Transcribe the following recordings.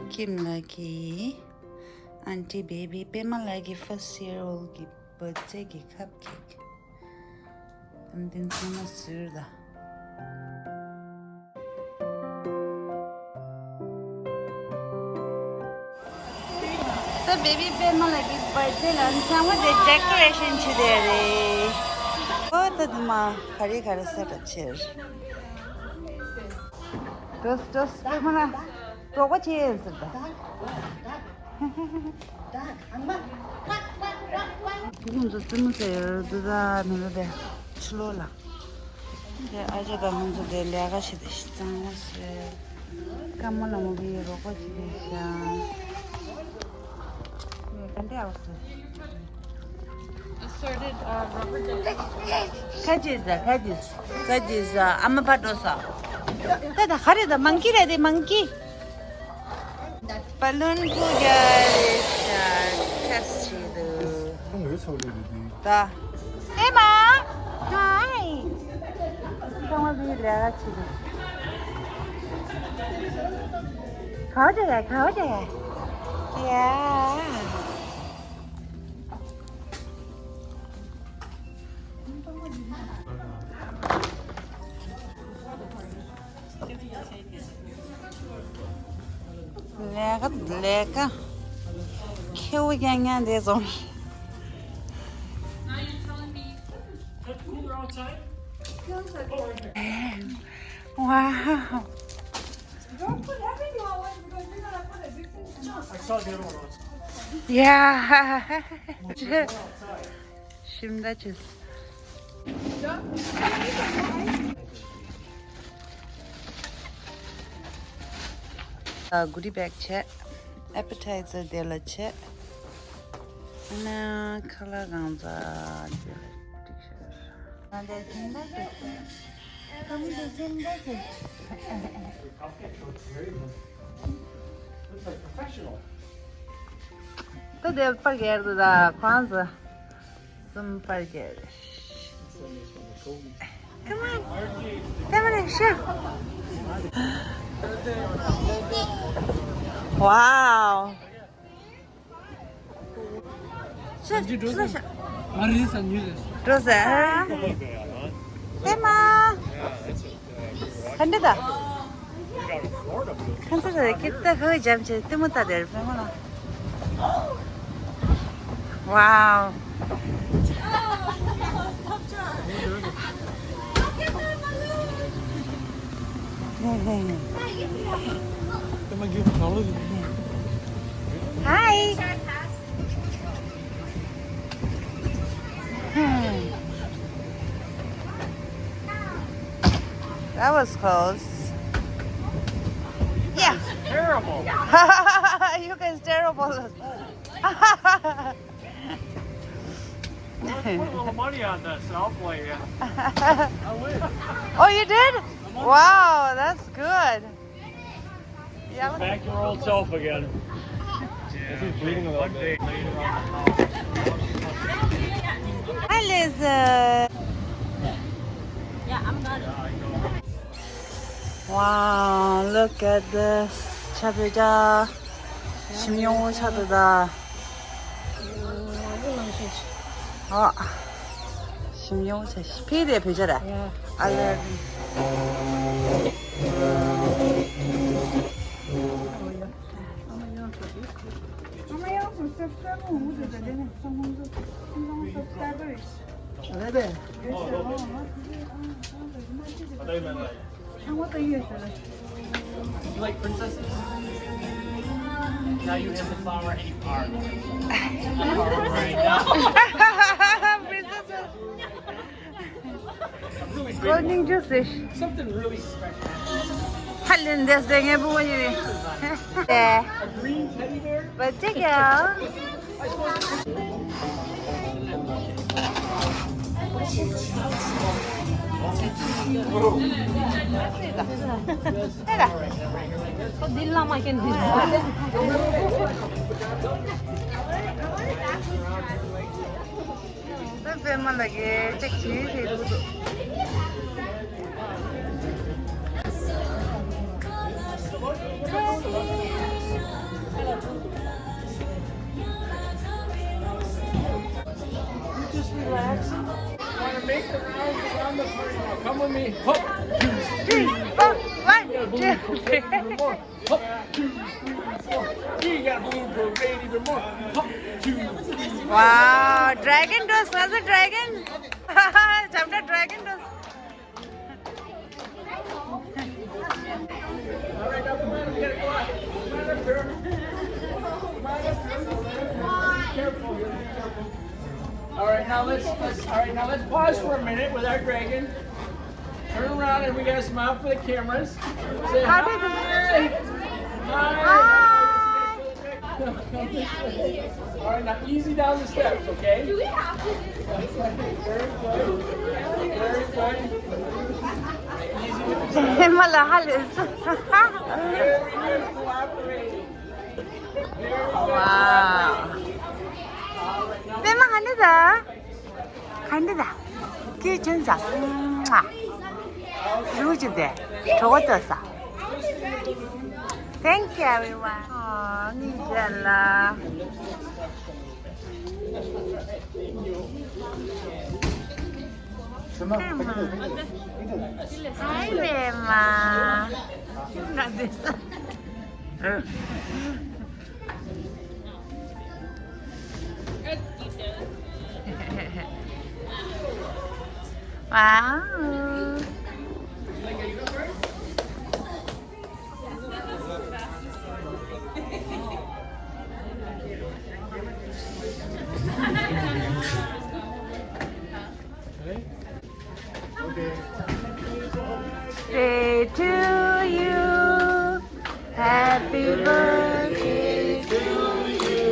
Kim lagi, Auntie baby Pema lagi first year old ki birthday ki cupcake. Tamdin sana sürda. So baby Pema lagi birthday lan sama de decoration chidere. Oh tadma khari khari sa chir. Dos Pema na to what is it? 지금 저 쓰면서 누가 누구데 출로라. 이제 아저가 먼저 내려가 시대 시장에서 까만 나무비 로고 지대샤. 네, 근데 알았어. Assorted rubber ducks. 가지자. 아마 받았어. 다다 가리다 만기래 돼 만기. 발론 구겨리샤 테스트도. 그럼 왜 서울이지? 다. 에마. 하이. 정말 내가 지금. 가오자. 야. Lekker. Killgängen, det är som. Now you're telling me it's cooler outside? Wow. Don't put everything on one because you're gonna put a big thing. I saw the other one outside. Yeah. Şimdi açız. Goodie bag check. Appetizer dela check. Ana color ganza dela picture. Nade zindagi. Kamde zindagi. Looks like professional. To del pargerdo da kwanza. Some parger. Come on, show. Wow. Did you do this? What is and use this? Rosa. Pema. 간다. 간다. 기타 그 잠시 뜨문다 될 Pema. Wow. Hi. That was close. Yeah. Terrible. You guys terrible. Let's put a little money on this. I'll play you. I win. Oh, you did? Wow, that's good. Yeah. Back to your old self again. He's bleeding a little bit. Hi, Liz. Yeah, I'm done. Wow, look at this. 차들자. 심용호 차들다. 심용호 차. 피디에 배져라. 알레. Amanhã eu subscrevo um mundo, tá vendo? São mundos, são subscribers. 네. And what are you? You like princesses? Now you have the flower and you are. Golden juice. Something really special. 할린 데스댕 해보니. 네. A green teddy bear? 멋지게요. Dilla man kan Pema lagi cek sih dulu. on the party now. Come with me. Hop, 3, 4, 1, 2, 3. even more. Hop, 2, 3, 4. You got blue parade even more. Hop, 2, 3, 4. Wow, dragon dose. Was it dragon? Jampa dragon dose. All right, now come on, we gotta go out. Come on up, girl. Come on up, girl. Be careful. Be careful. All right, now let's pause for a minute with our dragon. Turn around and we gotta smile for the cameras. Say hi. Hi. All right, now easy down the steps, okay? Do we have to? Very good. Very good. Easy with the steps. Pema Lhadon. Very good cooperating. Very good. Wow. Pema 간다. 간다. 기준자. 루즈데. 저것도 사. Thank you everyone. 아, 니잘라. Hi Pema. Not this. Wow. Day to you. Happy birthday to you.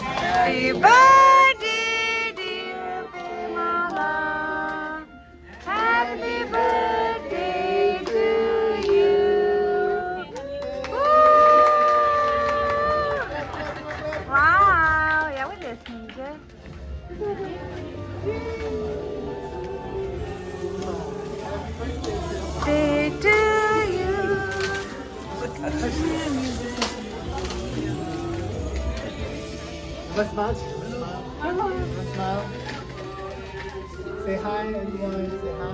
Happy birthday, dear Pema. Happy birthday to you. Wow, yeah, what is this? Day to you. Let's smile. Let's smile. Say hi, everyone. Say hi.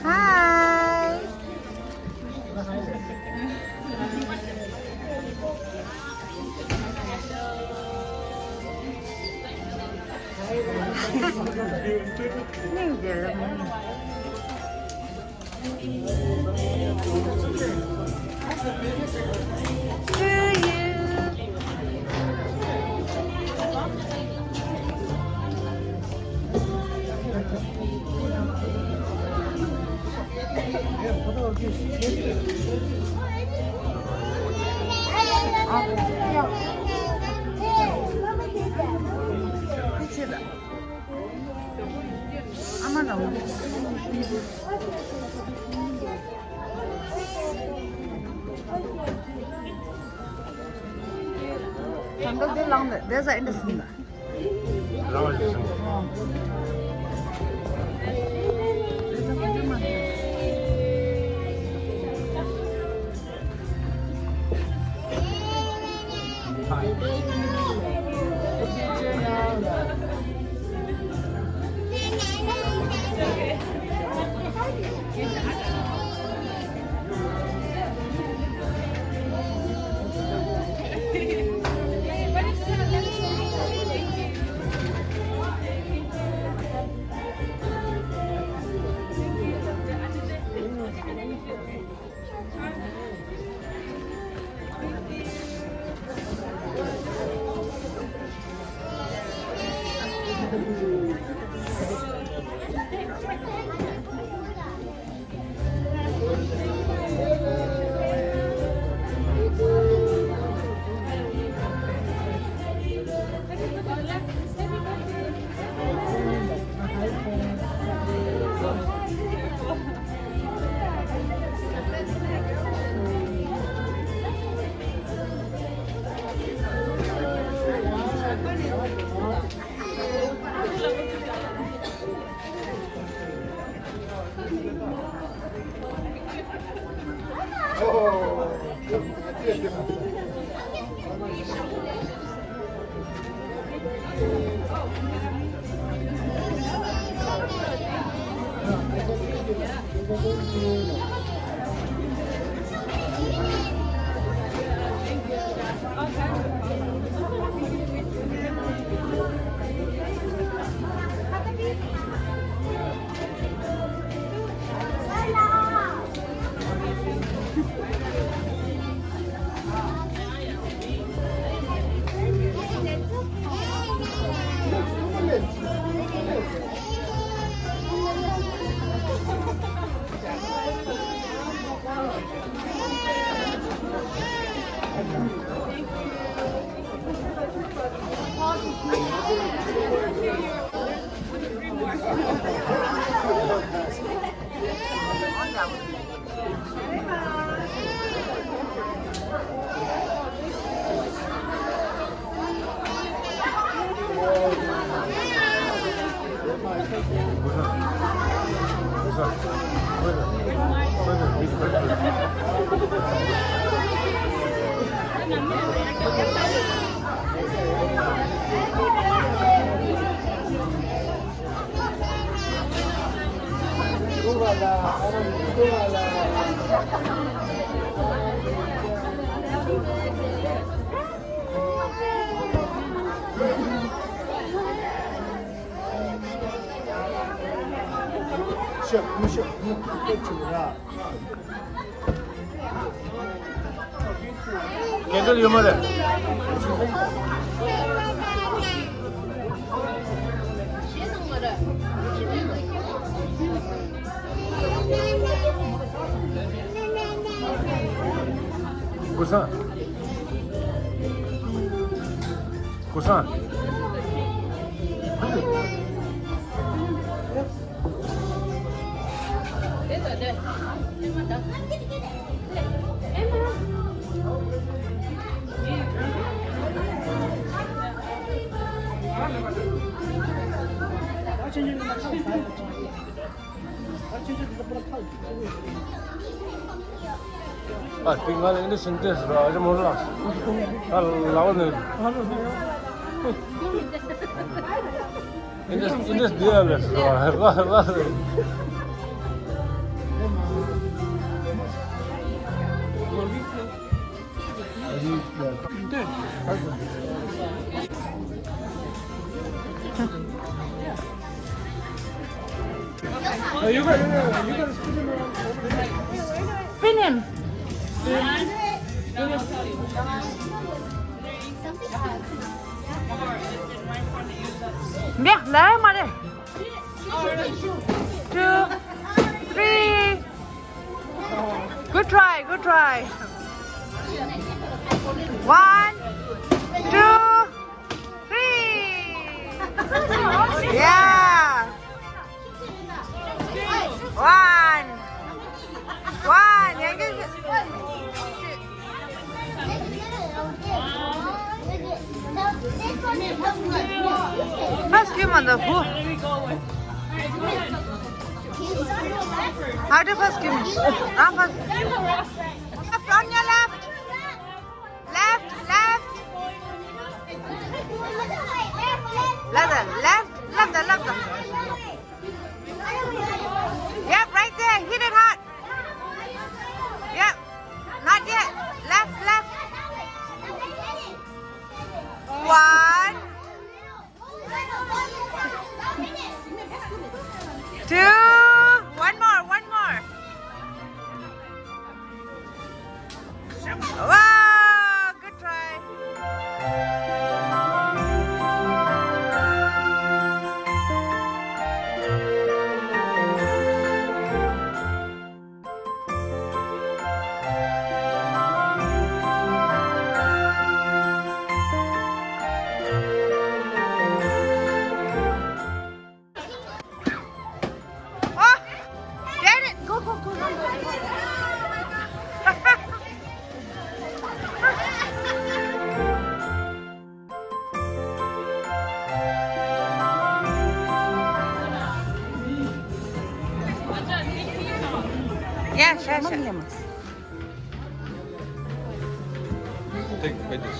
Hi. To you. 미치다. 아마 너무. 감독들 랑데 내가 인데스다. 걔들 유머래. 고산. 고산. 아, 빙가는 인데 신대스라 아직 몰라. 아, 나오네. 인데 디알레스라. 와. You gotta spin him around over there. Spin him. Yeah, lấy mà đi. 2, 3. Good try, good try. 1, 2, 3. Yeah. 1. First human the who? How do first human? First. Left on your left. Left. Left. Yep, right there. Hit it hard. Yep. Not yet. Left. 1, 2. One more. Wow, good try. Oh, get it. Go. Yeah, sure. Take by this.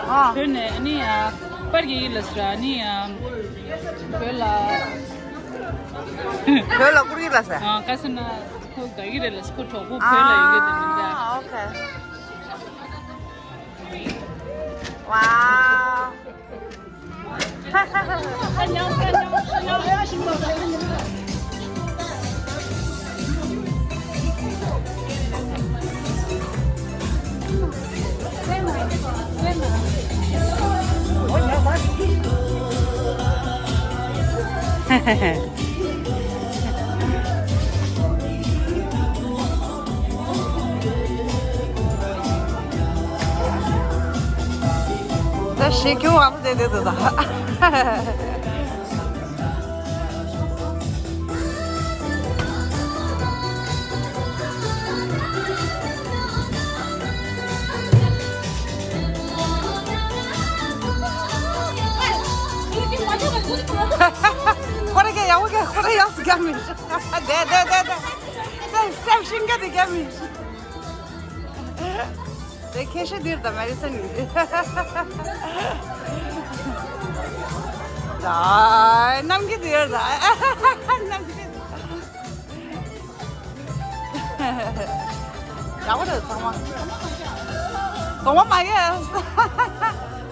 아. 그러네. 아니야. 빨리 일렀어. 아니야. 별라. 별로 꾸리라서. 가서나 그 가기를 스포츠 하고 별라 이게 오케이. 와우. 안녕. 나 시켜 와도 되더라. 호래게 야오게 호래 야스 가미. 네. 쌤 신가데 가미. 내 캐시 들다 말했었는데. 자, 남기 들다. 남기. 야오래 정말. 정말 많이 했어.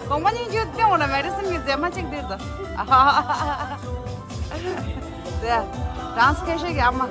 공만이 주때 오늘 말했으면 제만 찍들다. 네, dansı keşke ama.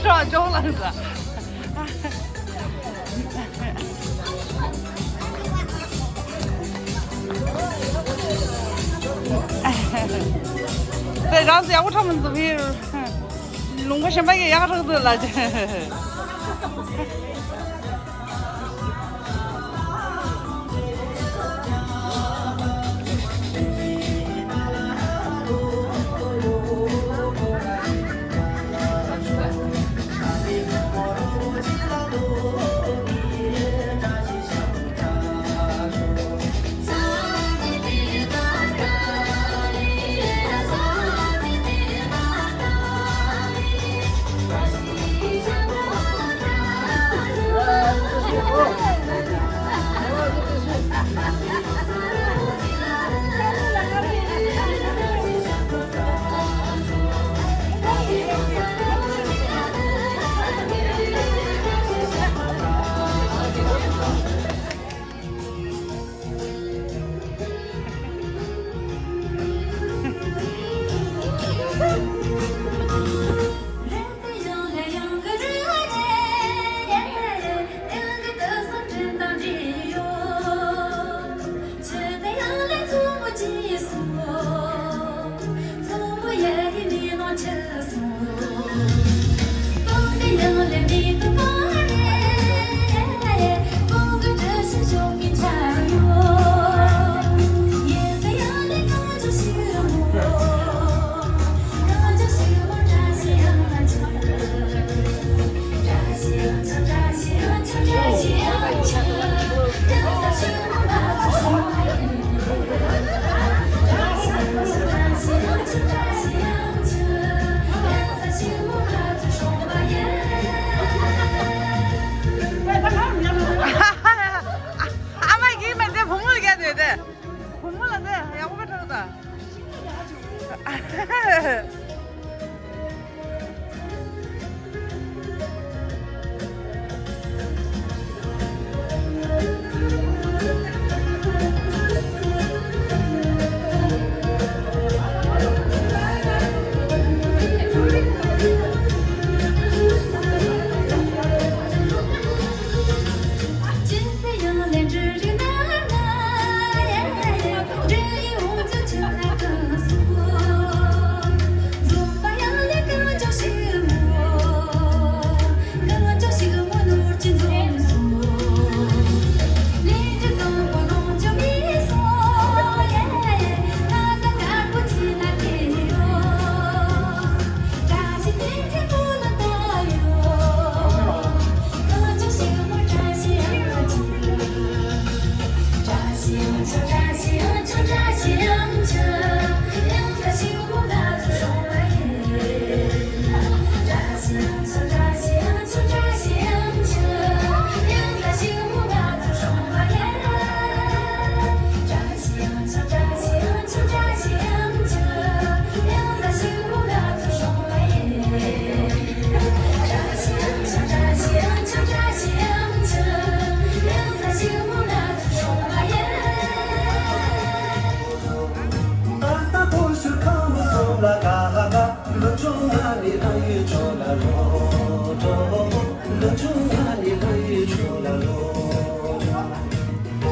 Trò chỗ là gì? Để ra sẽ có thằng tụi mình lúc mà xem mấy cái giá thằng tụi là chứ.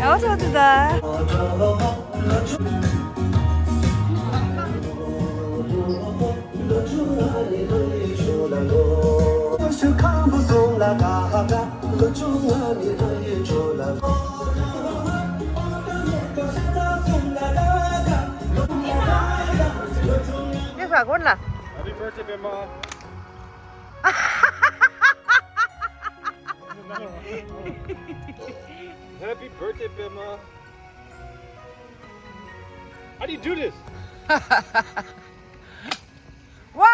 어서오다. Biết phải con là Happy birthday, Pema. Happy birthday, Pema. How do you do this? Wow!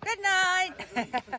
Good night.